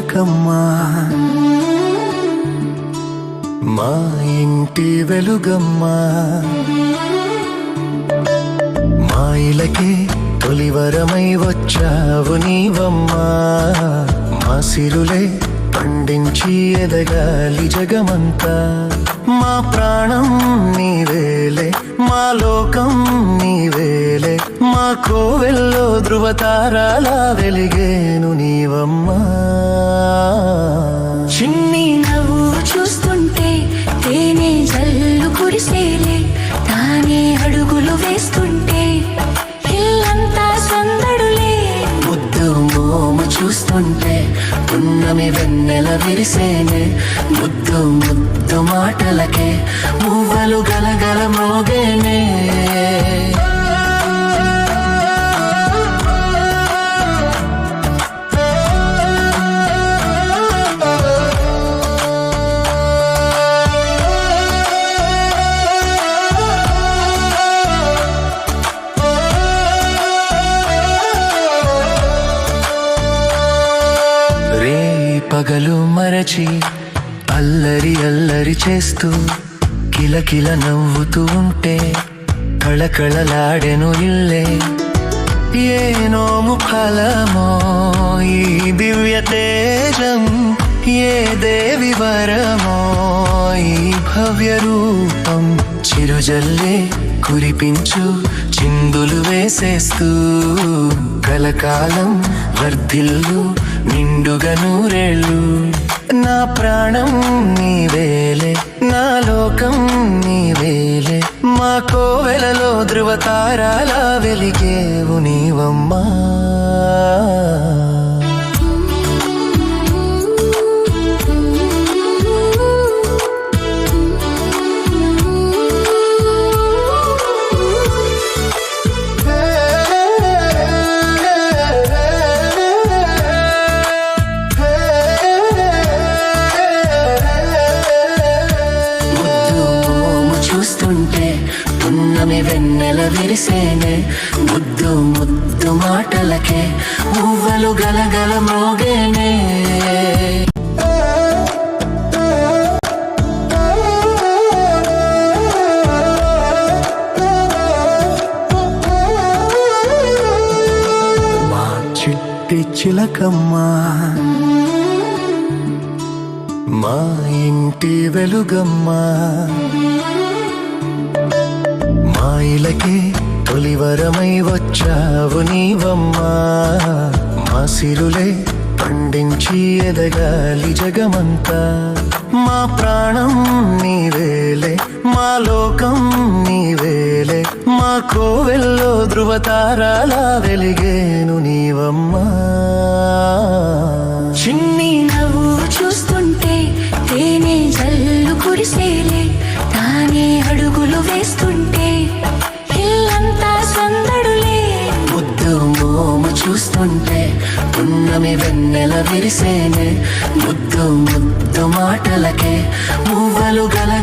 చిలకమ్మా మా ఇంటి వెలుగమ్మా మా ఇలకే తొలివరమై వచ్చావు నీవమ్మా మా సిరులే పండించి ఎదగాలి జగమంతా మా ప్రాణం నీవేలే మా లోకం నీవేలే మా కోవెల్లో ధృవతారాలా వెలిగేను నీవమ్మా చిన్ని నవ్వు చూస్తుంటే తేనె జల్లు కురిసేలే తానే అడుగులు వేస్తుంటే ఇల్లంతా సందడులే ముద్దు మోము చూస్తుంటే పున్నమి వెన్నెల విరిసేనే ముద్దు ముద్దు మాటలకే మువ్వలు గలగల మోగేనే పగలు మరచి అల్లరి అల్లరి చేస్తూ కిలకిల నవ్వుతూ ఉంటే కళకళలాడెను ఇల్లే ఏ నోము ఫలమో ఈ దివ్య తేజం ఏ దేవి వరమో ఈ భవ్య రూపం చిరుజల్లే కురిపించు చిందులు వేసేస్తూ కలకాలం వర్ధిల్లు నిండుగా నూరేళ్ళు నా ప్రాణం నీవేలే నా లోకం నీవేలే మా కోవెలలో ధృవతారాలా వెలిగేవు నీవమ్మా పున్నమి వెన్నెల విరిసేనే ముద్దు ముద్దు మాటలకే మువ్వలు గలగల మోగేనే మా చిట్టి చిలకమ్మా మా ఇంటి వెలుగమ్మా మా ఇలకే తొలివరమై వచ్చావు నీవమ్మా మా సిరులే పండించి ఎదగాలి జగమంతా మా ప్రాణం నీవేలే మా లోకం నీవేలే మా కోవెల్లో ధృవతారాలా వెలిగేను నీవమ్మా చిన్ని నవ్వు చూస్తుంటే తేనె జల్లు కురిసేలే తానే అడుగులు వేస్తుంటే ఇల్లంతా సందడులే ముద్దు మోము చూస్తుంటే పున్నమి వెన్నెల విరిసేనే ముద్దు ముద్దు మాటలకే మువ్వలు గల